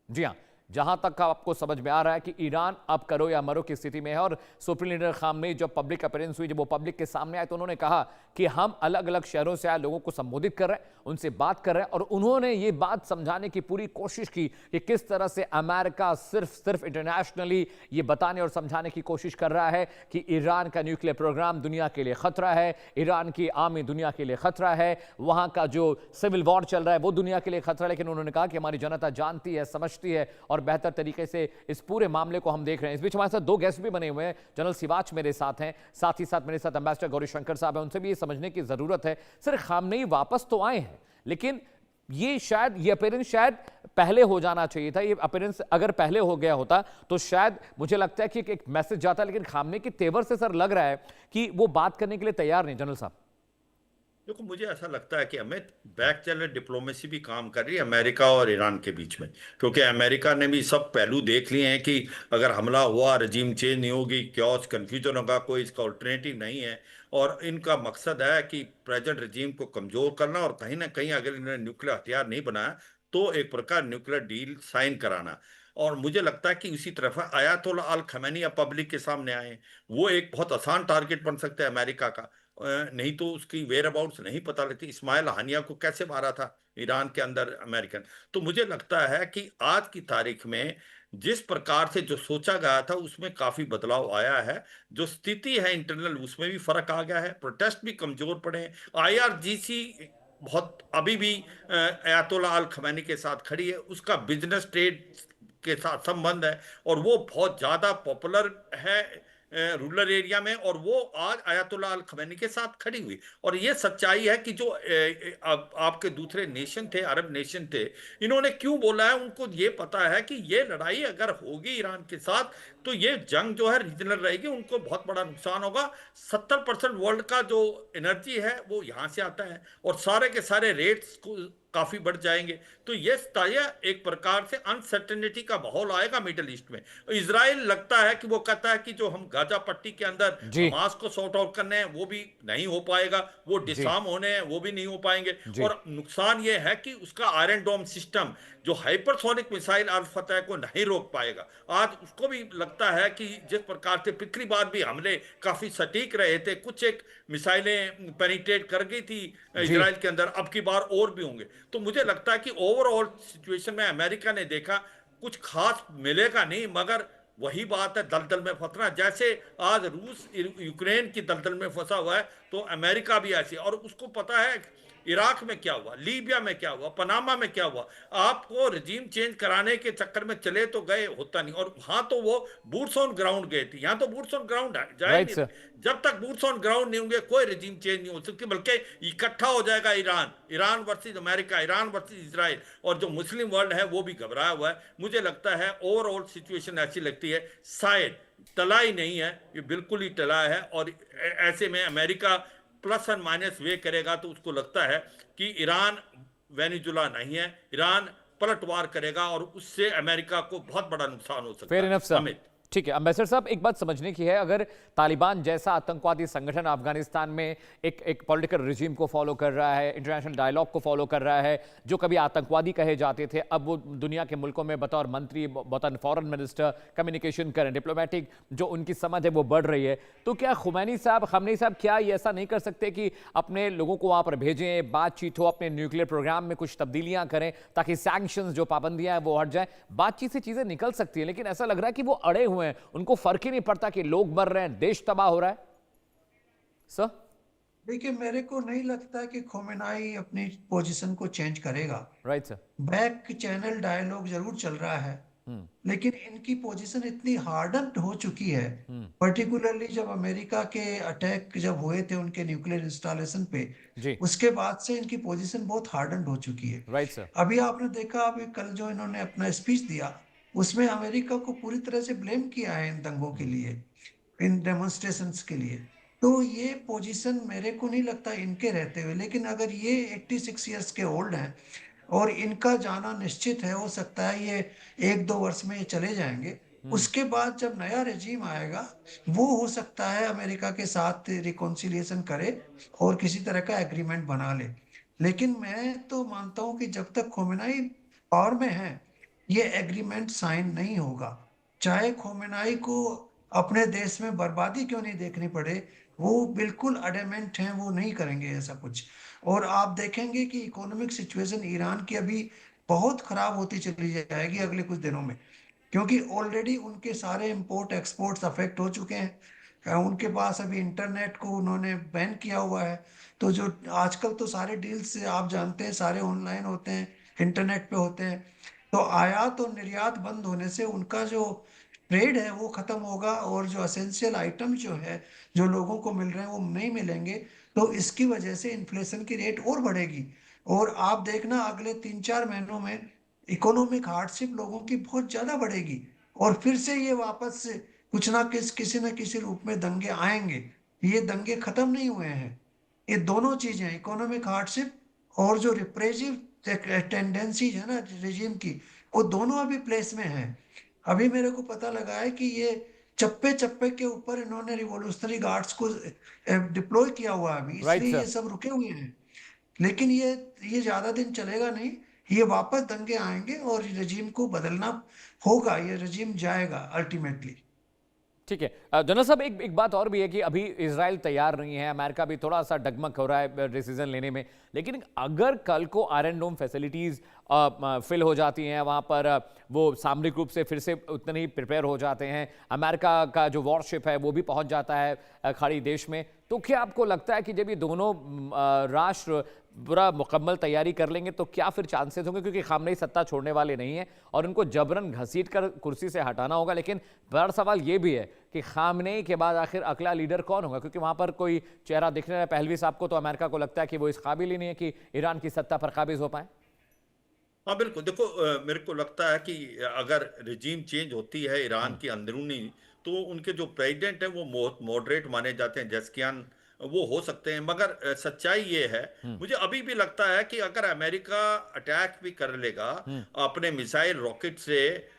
जी हां, जहां तक आपको समझ में आ रहा है कि ईरान अब करो या मरो की स्थिति में है। और सुप्रीम लीडर खामनेई जब पब्लिक अपीयरेंस हुई, जब वो पब्लिक के सामने आए, तो उन्होंने कहा कि हम अलग अलग शहरों से आए लोगों को संबोधित कर रहे हैं, उनसे बात कर रहे हैं, और उन्होंने ये बात समझाने की पूरी कोशिश की कि किस तरह से अमेरिका सिर्फ इंटरनेशनली ये बताने और समझाने की कोशिश कर रहा है कि ईरान का न्यूक्लियर प्रोग्राम दुनिया के लिए खतरा है, ईरान की आर्मी दुनिया के लिए खतरा है, वहां का जो सिविल वॉर चल रहा है वो दुनिया के लिए खतरा है। लेकिन उन्होंने कहा कि हमारी जनता जानती है, समझती है और बेहतर तरीके से इस पूरे मामले को हम देख रहे हैं। इस बीच हमारे साथ दो गेस्ट भी बने हुए हैं। जनरल सिवाच मेरे साथ हैं, साथ ही साथ मेरे साथ एम्बेसडर गौरीशंकर साहब हैं। उनसे भी ये समझने की जरूरत है, सर खामनेई वापस तो आए हैं, लेकिन ये अपीयरेंस शायद पहले हो जाना चाहिए था। ये अपीयरेंस अगर पहले हो गया होता तो शायद मुझे लगता है कि एक मैसेज जाता, लेकिन खामनेई के तेवर से सर लग रहा है कि वो बात करने के लिए तैयार नहीं। जनरल साहब देखो, मुझे ऐसा लगता है कि अमित बैक चैनल डिप्लोमेसी भी काम कर रही है अमेरिका और ईरान के बीच में, क्योंकि अमेरिका ने भी सब पहलू देख लिए हैं कि अगर हमला हुआ, रजीम चेंज नहीं होगी, क्योस कन्फ्यूजन होगा, कोई इसका ऑल्टरनेटिव नहीं है। और इनका मकसद है कि प्रेजेंट रजीम को कमजोर करना, और कहीं ना कहीं अगर इन्होंने न्यूक्लियर हथियार नहीं बनाया तो एक प्रकार न्यूक्लियर डील साइन कराना। और मुझे लगता है कि उसी तरफ आयतुल्ला अल खमैनी अब पब्लिक के सामने आए, वो एक बहुत आसान टारगेट बन सकते हैं अमेरिका का। नहीं तो उसकी वेयर अबाउट्स नहीं पता लगती। इस्माइल हानिया को कैसे मारा था ईरान के अंदर अमेरिकन। तो मुझे लगता है कि आज की तारीख में जिस प्रकार से जो सोचा गया था उसमें काफी बदलाव आया है। जो स्थिति है इंटरनल उसमें भी फर्क आ गया है, प्रोटेस्ट भी कमजोर पड़े हैं। IRGC बहुत अभी भी अयातुल्ला अल खमैनी के साथ खड़ी है, उसका बिजनेस ट्रेड के साथ संबंध है और वो बहुत ज्यादा पॉपुलर है रूरल एरिया में, और वो आज अयातुल्ला अल खमैनी के साथ खड़ी हुई। और ये सच्चाई है कि जो आपके दूसरे नेशन थे, अरब नेशन थे, इन्होंने क्यों बोला है, उनको ये पता है कि ये लड़ाई अगर होगी ईरान के साथ तो ये जंग जो है रीजनल रहेगी, उनको बहुत बड़ा नुकसान होगा। 70% वर्ल्ड का जो एनर्जी है वो यहाँ से आता है और सारे के सारे रेट्स काफी बढ़ जाएंगे। तो ये एक प्रकार से अनसर्टेनिटी का माहौल आएगा मिडिल ईस्ट में। इजराइल लगता है कि वो कहता है कि जो हम गाजा पट्टी के अंदर हमास को सॉर्ट आउट करने हैं वो भी नहीं हो पाएगा, वो डिसआर्म होने हैं वो भी नहीं हो पाएंगे। और नुकसान ये है कि उसका आयरन डोम सिस्टम जो हाइपरसोनिक मिसाइल अल फतह को नहीं रोक पाएगा। आज उसको भी लगता है कि जिस प्रकार से पिछली बार भी हमले काफी सटीक रहे थे, कुछ एक मिसाइलें पेनिट्रेट कर गई थी इजराइल के अंदर, अब की बार और भी होंगे। तो मुझे लगता है कि ओवरऑल सिचुएशन में अमेरिका ने देखा कुछ खास मिलेगा नहीं, मगर वही बात है दलदल में फंसना। जैसे आज रूस यूक्रेन की दलदल में फंसा हुआ है तो अमेरिका भी ऐसी, और उसको पता है इराक में क्या हुआ, लीबिया में क्या हुआ, पनामा में क्या हुआ। आपको रजीम चेंज कराने के चक्कर में चले तो गए, होता नहीं। और वहां तो वो बूट्स ऑन ग्राउंड गए थे, यहाँ तो बूट्स ऑन ग्राउंड जाए नहीं। जब तक बूट्स ऑन ग्राउंड नहीं होंगे कोई रजीम चेंज नहीं हो सकती, बल्कि इकट्ठा हो जाएगा Iran versus America, Iran versus Israel, और जो मुस्लिम वर्ल्ड है वो भी घबराया हुआ है। मुझे लगता है ओवरऑल सिचुएशन ऐसी लगती है शायद टला ही नहीं है, ये बिल्कुल ही टला है। और ऐसे में अमेरिका प्लस एंड माइनस वे करेगा तो उसको लगता है कि ईरान वेनेजुला नहीं है, ईरान पलटवार करेगा और उससे अमेरिका को बहुत बड़ा नुकसान हो सकता है। ठीक है एम्बेसडर साहब, एक बात समझने की है, अगर तालिबान जैसा आतंकवादी संगठन अफगानिस्तान में एक पॉलिटिकल रिजीम को फॉलो कर रहा है, इंटरनेशनल डायलॉग को फॉलो कर रहा है, जो कभी आतंकवादी कहे जाते थे अब वो दुनिया के मुल्कों में बतौर मंत्री, बतौर फॉरेन मिनिस्टर कम्युनिकेशन करें, डिप्लोमेटिक जो उनकी समझ है वो बढ़ रही है, तो क्या खामनेई साहब क्या ये ऐसा नहीं कर सकते कि अपने लोगों को वहाँ पर भेजें, बातचीत हो, अपने न्यूक्लियर प्रोग्राम में कुछ तब्दीलियाँ करें ताकि सैंक्शंस जो पाबंदियाँ हैं वो हट जाएं? बातचीत से चीज़ें निकल सकती हैं, लेकिन ऐसा लग रहा है कि वो अड़े हुए हैं, उनको फर्क ही नहीं पड़ता कि लोग मर रहे हैं, देश तबाह हो रहा है। सर देखिए, मेरे को नहीं लगता कि खामेनेई अपनी पोजीशन को चेंज करेगा। Right sir, back channel dialogue जरूर चल रहा है, लेकिन इनकी पोजीशन इतनी हार्डन हो चुकी है, पर्टिकुलरली जब अमेरिका के अटैक जब हुए थे उनके न्यूक्लियर इंस्टॉलेशन पे, उसके बाद से इनकी पोजीशन बहुत हार्डन हो चुकी है। राइट सर, अभी आपने देखा, अभी कल जो इन्होंने अपना स्पीच दिया उसमें अमेरिका को पूरी तरह से ब्लेम किया है इन दंगों के लिए, इन डेमोन्स्ट्रेशंस के लिए। तो ये पोजीशन मेरे को नहीं लगता इनके रहते हुए, लेकिन अगर ये 86 इयर्स के ओल्ड हैं और इनका जाना निश्चित है, हो सकता है ये 1-2 वर्ष में ये चले जाएंगे, उसके बाद जब नया रेजिम आएगा वो हो सकता है अमेरिका के साथ रिकॉन्सिलिएशन करे और किसी तरह का एग्रीमेंट बना ले। लेकिन मैं तो मानता हूं कि जब तक खामेनेई पावर में है ये एग्रीमेंट साइन नहीं होगा। चाहे खोमेनाई को अपने देश में बर्बादी क्यों नहीं देखनी पड़े, वो बिल्कुल अडेमेंट हैं, वो नहीं करेंगे ऐसा कुछ। और आप देखेंगे कि इकोनॉमिक सिचुएशन ईरान की अभी बहुत खराब होती चली जाएगी अगले कुछ दिनों में, क्योंकि ऑलरेडी उनके सारे इंपोर्ट एक्सपोर्ट्स अफेक्ट हो चुके हैं। उनके पास अभी इंटरनेट को उन्होंने बैन किया हुआ है। तो जो आजकल तो सारे डील्स आप जानते हैं सारे ऑनलाइन होते हैं, इंटरनेट पे होते हैं। तो आयात और निर्यात बंद होने से उनका जो ट्रेड है वो खत्म होगा, और जो असेंशियल आइटम जो है जो लोगों को मिल रहे हैं वो नहीं मिलेंगे। तो इसकी वजह से इन्फ्लेशन की रेट और बढ़ेगी। और आप देखना अगले 3-4 महीनों में इकोनॉमिक हार्डशिप लोगों की बहुत ज्यादा बढ़ेगी, और फिर से ये वापस से कुछ ना किसी न किसी रूप में दंगे आएंगे। ये दंगे खत्म नहीं हुए हैं। ये दोनों चीजें, इकोनॉमिक हार्डशिप और जो रिप्रेसिव टेंडेंसीज है ना रेजिम की, वो दोनों अभी प्लेस में हैं। अभी मेरे को पता लगा है कि ये चप्पे चप्पे के ऊपर इन्होंने रिवोल्यूशनरी गार्ड्स को डिप्लॉय किया हुआ है अभी, राइट इसलिए सर। ये सब रुके हुए हैं। लेकिन ये ज्यादा दिन चलेगा नहीं, ये वापस दंगे आएंगे और रजीम को बदलना होगा, ये रजीम जाएगा अल्टीमेटली। ठीक है जनरल साहब, एक बात और भी है कि अभी इजराइल तैयार नहीं है, अमेरिका भी थोड़ा सा डगमग हो रहा है डिसीजन लेने में। लेकिन अगर कल को आयरन डोम फैसिलिटीज फिल हो जाती हैं, वहाँ पर वो सामरिक रूप से फिर से उतने ही प्रिपेयर हो जाते हैं, अमेरिका का जो वॉरशिप है वो भी पहुँच जाता है खाड़ी देश में, तो क्या आपको लगता है कि जब ये दोनों राष्ट्र पूरा मुकम्मल तैयारी कर लेंगे तो क्या फिर चांसेस होंगे? क्योंकि खामनेई सत्ता छोड़ने वाले नहीं है और उनको जबरन घसीट कर कुर्सी से हटाना होगा। लेकिन बड़ा सवाल ये भी है कि खामनेई के बाद आखिर अगला लीडर कौन होगा, क्योंकि वहां पर कोई चेहरा दिखने रहा है। पहलवी साहब को तो अमेरिका को लगता है कि वो इस काबिल ही नहीं है कि ईरान की सत्ता पर काबिज हो पाए। हाँ बिल्कुल, देखो मेरे को लगता है कि अगर रिजीम चेंज होती है ईरान की अंदरूनी, तो उनके जो प्रेसिडेंट है वो मॉडरेट माने जाते हैं, जस्कियान, वो हो सकते हैं। मगर सच्चाई ये है, मुझे अभी भी लगता है कि अगर अमेरिका अटैक भी कर लेगा अपने मिसाइल रॉकेट से,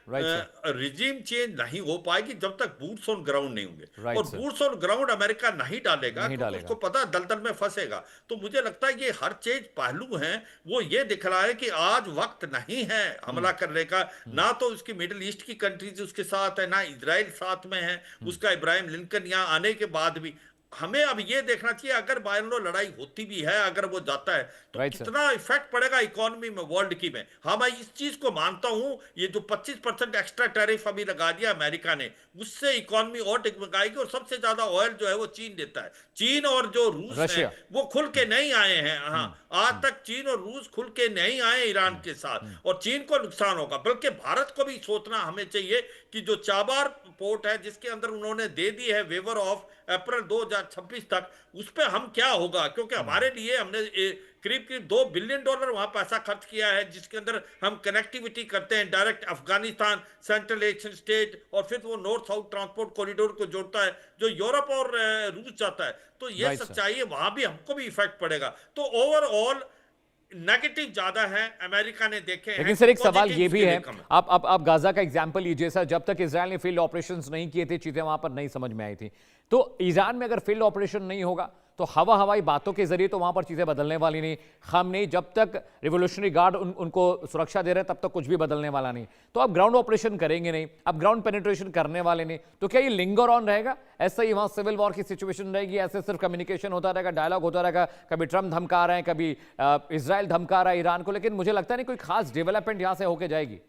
रिजीम चेंज नहीं हो पाएगी जब तक बूट्स ऑन ग्राउंड नहीं होंगे। और बूट्स ऑन ग्राउंड अमेरिका नहीं डालेगा क्योंकि उसको पता दलदल में फंसेगा। तो मुझे लगता है ये हर चीज पहलू है, वो ये दिख रहा है कि आज वक्त नहीं है हमला करने का। ना तो उसकी मिडिल ईस्ट की कंट्रीज उसके साथ है, ना इजराइल साथ में है उसका। इब्राहिम लिंकन यहाँ आने के बाद भी हमें अब ये देखना चाहिए, अगर बाय लो लड़ाई होती भी है, अगर वो जाता है तो कितना इफेक्ट पड़ेगा इकोनॉमी में, वर्ल्ड की में। हाँ मैं इस चीज को मानता हूं, ये जो 25% एक्स्ट्रा टैरिफ अभी लगा दिया अमेरिका ने, उससे इकोनॉमी और टिकमकाएगी। और सबसे ज्यादा ऑयल जो है वो चीन देता है। चीन और जो रूस है वो खुल के नहीं आए हैं। हाँ, आज तक चीन और रूस खुल के नहीं आए ईरान के साथ, और चीन को नुकसान होगा। बल्कि भारत को भी सोचना हमें चाहिए कि जो चाबार पोर्ट है जिसके अंदर उन्होंने दे दी है वेवर ऑफ अप्रैल 2026 तक, उस पर हम क्या होगा, क्योंकि हमारे लिए हमने करीब करीब $2 बिलियन वहां पैसा खर्च किया है, जिसके अंदर हम कनेक्टिविटी करते हैं direct Afghanistan, central Asian state, और फिर वो नॉर्थ साउथ ट्रांसपोर्ट कॉरिडोर को जोड़ता है जो यूरोप और रूस जाता है। तो ये सच्चाई है, वहां भी हमको भी इफेक्ट पड़ेगा। तो ओवरऑल नेगेटिव ज्यादा है, अमेरिका ने देखे हैं। लेकिन सर एक सवाल ये भी है, आप गाजा का एग्जांपल लीजिए सर। जब तक इजराइल ने फील्ड ऑपरेशंस नहीं किए थे, चीजें वहां पर नहीं समझ में आई थी। तो ईरान में अगर फील्ड ऑपरेशन नहीं होगा तो हवाई बातों के जरिए तो वहां पर चीजें बदलने वाली नहीं। खामनेई जब तक रिवोल्यूशनरी गार्ड उनको सुरक्षा दे रहे हैं तब तक कुछ भी बदलने वाला नहीं। तो आप ग्राउंड ऑपरेशन करेंगे नहीं, आप ग्राउंड पेनिट्रेशन करने वाले नहीं, तो क्या ये लिंगर ऑन रहेगा? ऐसा ही वहां सिविल वॉर की सिचुएशन रहेगी, ऐसे सिर्फ कम्युनिकेशन होता रहेगा, डायलॉग होता रहेगा, कभी ट्रम्प धमका रहे हैं, कभी इजराइल धमका रहा है ईरान को, लेकिन मुझे लगता नहीं कोई खास डेवलपमेंट यहां से होकर जाएगी।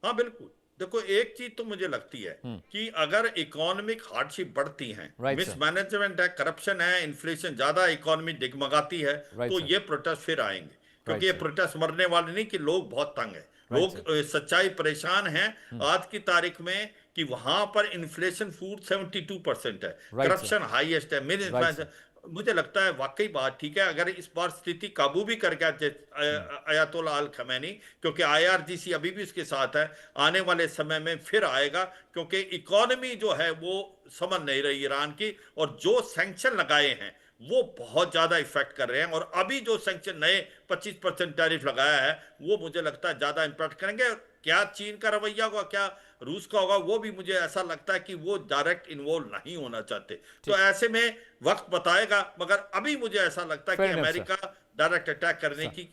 हाँ बिल्कुल, देखो एक चीज तो मुझे लगती है कि अगर इकोनॉमिक हार्डशिप बढ़ती है, मिसमैनेजमेंट है, करप्शन है, इन्फ्लेशन ज्यादा, इकोनॉमी डिगमगाती है, तो ये प्रोटेस्ट फिर आएंगे। क्योंकि ये प्रोटेस्ट मरने वाले नहीं कि लोग बहुत तंग है, लोग सच्चाई परेशान हैं आज की तारीख में कि वहां पर इन्फ्लेशन फूड 72% है, करप्शन हाईएस्ट है। मुझे लगता है वाकई बात ठीक है अगर इस बार स्थिति काबू भी कर गया अयातोल्ला अल खमैनी, क्योंकि IRGC अभी भी उसके साथ है, आने वाले समय में फिर आएगा। क्योंकि इकोनॉमी जो है वो समझ नहीं रही ईरान की, और जो सैंक्शन लगाए हैं वो बहुत ज्यादा इफेक्ट कर रहे हैं। और अभी जो सैंक्शन नए 25% टैरिफ लगाया है वो मुझे लगता है ज्यादा इंपैक्ट करेंगे। क्या चीन का रवैया होगा, क्या रूस का होगा, वो भी मुझे ऐसा लगता है कि वो डायरेक्ट इन्वॉल्व नहीं होना चाहते। तो ऐसे में वक्त बताएगा, मगर अभी मुझे ऐसा लगता है कि अमेरिका डायरेक्ट अटैक करने की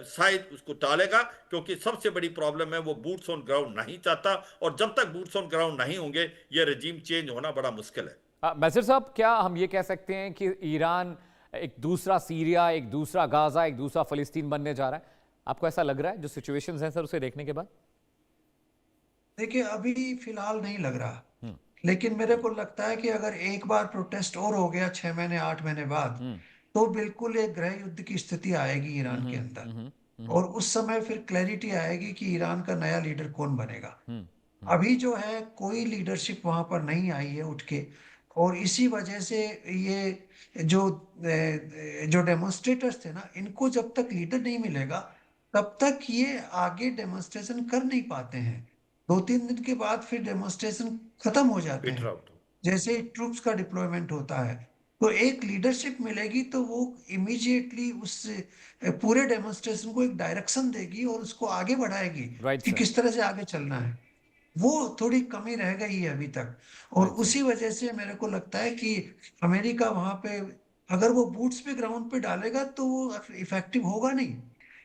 शायद उसको टालेगा, क्योंकि सबसे बड़ी प्रॉब्लम है वो बूट्स ऑन ग्राउंड नहीं चाहता, और जब तक बूट्स ऑन ग्राउंड नहीं होंगे ये रजीम चेंज होना बड़ा मुश्किल है। मैसर साहब, क्या हम ये कह सकते हैं कि ईरान एक दूसरा सीरिया, एक दूसरा गाजा, एक दूसरा फिलिस्तीन बनने जा रहा है? आपको ऐसा लग रहा है जो सिचुएशंस हैं सर, उसे देखने के बाद? देखिए, अभी फिलहाल नहीं लग रहा, लेकिन मेरे को लगता है कि अगर एक बार प्रोटेस्ट और हो गया 6 महीने 8 महीने बाद, तो बिल्कुल एक गृह युद्ध की स्थिति आएगी ईरान के अंदर, और उस समय फिर क्लैरिटी आएगी कि ईरान का नया लीडर कौन बनेगा। अभी जो है कोई लीडरशिप वहां पर नहीं आई है उठ के, और इसी वजह से ये जो डेमोन्स्ट्रेटर्स थे ना, इनको जब तक लीडर नहीं मिलेगा तब तक ये आगे डेमोन्स्ट्रेशन कर नहीं पाते हैं। 2-3 दिन के बाद फिर डेमोन्स्ट्रेशन खत्म हो जाते हैं, जैसे ट्रूप्स का डिप्लॉयमेंट होता है। तो एक लीडरशिप मिलेगी तो वो इमीडिएटली उस पूरे डेमोन्स्ट्रेशन को एक डायरेक्शन देगी और उसको आगे बढ़ाएगी कि किस तरह से आगे चलना है। वो थोड़ी कमी रह गई है अभी तक, और उसी वजह से मेरे को लगता है कि अमेरिका वहां पे अगर वो बूट्स पे ग्राउंड पे डालेगा तो वो इफेक्टिव होगा नहीं,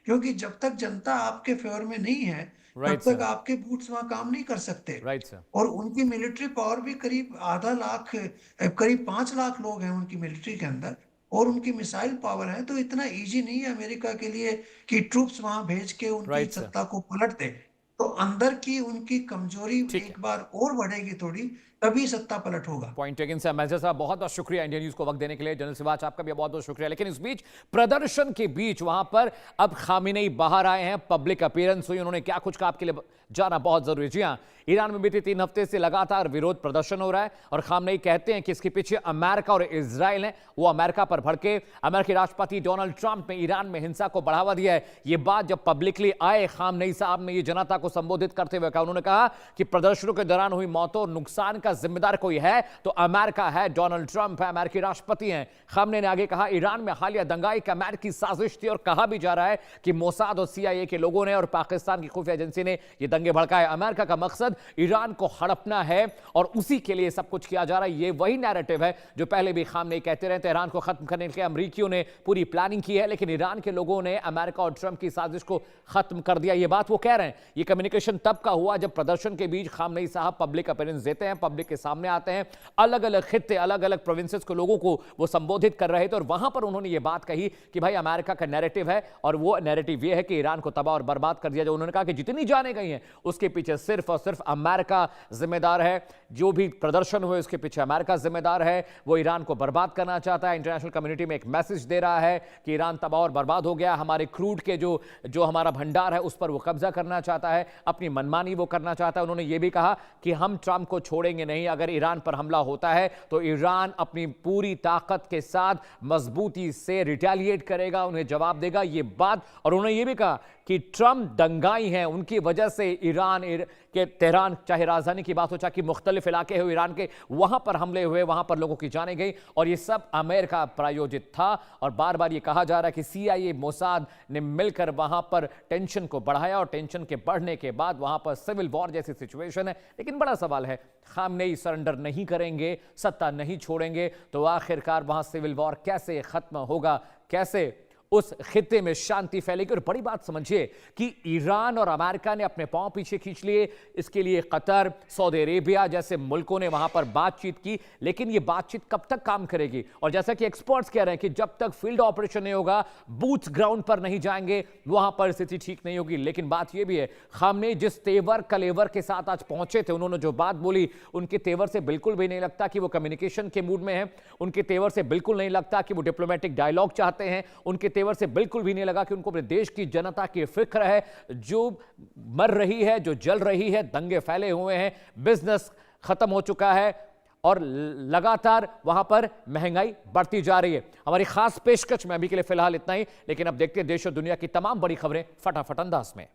क्योंकि जब तक जनता आपके फेवर में नहीं है तब तक आपके बूट्स वहां काम नहीं कर सकते। और उनकी मिलिट्री पावर भी करीब आधा लाख, करीब 5 लाख लोग हैं उनकी मिलिट्री के अंदर, और उनकी मिसाइल पावर है। तो इतना इजी नहीं है अमेरिका के लिए कि ट्रूप्स वहां भेज के उनकी सत्ता को पलट दे। तो अंदर की उनकी कमजोरी एक बार और बढ़ेगी थोड़ी, तभी सत्ता पलट होगा। Point taken sir. मेजर साहब, बहुत बहुत शुक्रिया इंडियन न्यूज को वक्त देने के लिए। जनरल सिवाच, आपका भी बहुत बहुत शुक्रिया। लेकिन इस बीच प्रदर्शन के बीच वहां पर अब खामेनेई बाहर आए हैं, पब्लिक अपीयरेंस हुई, उन्होंने क्या कुछ कहा आपके लिए जाना बहुत जरूरी। जी हाँ, ईरान में बीते 3 हफ्ते से लगातार विरोध प्रदर्शन हो रहा है, और खामेनेई कहते हैं कि इसके पीछे अमेरिका और इजराइल है। वो अमेरिका पर भड़के, अमेरिकी राष्ट्रपति डोनाल्ड ट्रंप ने ईरान में हिंसा को बढ़ावा दिया है। ये बात जब पब्लिकली आए, खामेनेई साहब ने ये जनता को संबोधित करते हुए कहा, उन्होंने कहा कि प्रदर्शनों के दौरान हुई मौतों और नुकसान का जिम्मेदार कोई है तो अमेरिका है, डोनाल्ड ट्रंप है, अमेरिकी राष्ट्रपति हैं। खामेनेई ने आगे कहा, ईरान में हालिया दंगा एक अमेरिकी साजिश थी, और कहा भी जा रहा है कि मोसाद और CIA के लोगों ने और पाकिस्तान की खुफिया एजेंसी ने ये दंगे भड़काए। अमेरिका का मकसद ईरान को हड़पना है, और उसी के लिए सब कुछ किया जा रहा है। ये वही नैरेटिव है जो पहले भी खामेनेई कहते रहे। तेहरान को खत्म करने के अमेरिकियों ने पूरी प्लानिंग की है, लेकिन ईरान के लोगों ने अमेरिका और ट्रंप की साजिश को खत्म कर दिया। ये बात वो कह रहे हैं। ये कम्युनिकेशन तब का हुआ जब प्रदर्शन के बीच खामेनेई साहब पब्लिक अपीयरेंस देते हैं, पब्लिक के सामने आते हैं, अलग अलग खित्ते, अलग अलग प्रोविंसेस के लोगों को वो संबोधित कर रहे थे, और वहां पर उन्होंने ये बात कही कि भाई अमेरिका का नैरेटिव है, और वो नैरेटिव ये है कि ईरान को तबाह और बर्बाद कर दिया जाए। उन्होंने कहा कि जितनी जाने गई हैं उसके पीछे सिर्फ और सिर्फ अमेरिका जिम्मेदार है। जो भी प्रदर्शन हुए उसके पीछे अमेरिका जिम्मेदार है। वो ईरान को बर्बाद करना चाहता है, इंटरनेशनल कम्युनिटी में एक मैसेज दे रहा है कि ईरान तबाह और बर्बाद हो गया। हमारे क्रूड के जो हमारा भंडार है उस पर वो कब्जा करना चाहता है, अपनी मनमानी वो करना चाहता है। उन्होंने ये भी कहा कि हम ट्रंप को छोड़ेंगे नहीं, अगर ईरान पर हमला होता है तो ईरान अपनी पूरी ताकत के साथ मजबूती से रिटेलिएट करेगा, उन्हें जवाब देगा। ये बात, और उन्होंने ये भी कहा कि ट्रंप दंगाई हैं, उनकी वजह से ईरान के तेहरान, चाहे राजधानी की बात हो, चाहे मुख्तलिफ इलाके हो ईरान के, वहां पर हमले हुए, वहां पर लोगों की जाने गई, और ये सब अमेरिका प्रायोजित था। और बार बार ये कहा जा रहा है कि CIA, मोसाद ने मिलकर वहां पर टेंशन को बढ़ाया, और टेंशन के बढ़ने के बाद वहां पर सिविल वॉर जैसी सिचुएशन है। लेकिन बड़ा सवाल है, खामेनेई सरेंडर नहीं करेंगे, सत्ता नहीं छोड़ेंगे, तो आखिरकार वहां सिविल वॉर कैसे खत्म होगा, कैसे उस खित्ते में शांति फैलेगी। और बड़ी बात समझिए कि ईरान और अमेरिका ने अपने पांव पीछे खींच लिए। इसके लिए कतर, सऊदी अरेबिया जैसे मुल्कों ने वहां पर बातचीत की, लेकिन ये बातचीत कब तक काम करेगी? और जैसा कि एक्सपर्ट्स कह रहे हैं कि जब तक फील्ड ऑपरेशन नहीं होगा, बूथ ग्राउंड पर नहीं जाएंगे, वहां पर स्थिति ठीक नहीं होगी। लेकिन बात यह भी है, खामेनेई जिस तेवर कलेवर के साथ आज पहुंचे थे, उन्होंने जो बात बोली, उनके तेवर से बिल्कुल भी नहीं लगता कि वो कम्युनिकेशन के मूड में है। उनके तेवर से बिल्कुल नहीं लगता कि वो डिप्लोमेटिक डायलॉग चाहते हैं। उनके तेवर से बिल्कुल भी नहीं लगा कि उनको अपने देश की जनता की फिक्र है, जो मर रही है, जो जल रही है, दंगे फैले हुए हैं, बिजनेस खत्म हो चुका है, और लगातार वहां पर महंगाई बढ़ती जा रही है। हमारी खास पेशकश में अभी के लिए फिलहाल इतना ही, लेकिन अब देखते हैं देश और दुनिया की तमाम बड़ी खबरें फटाफट अंदाज में।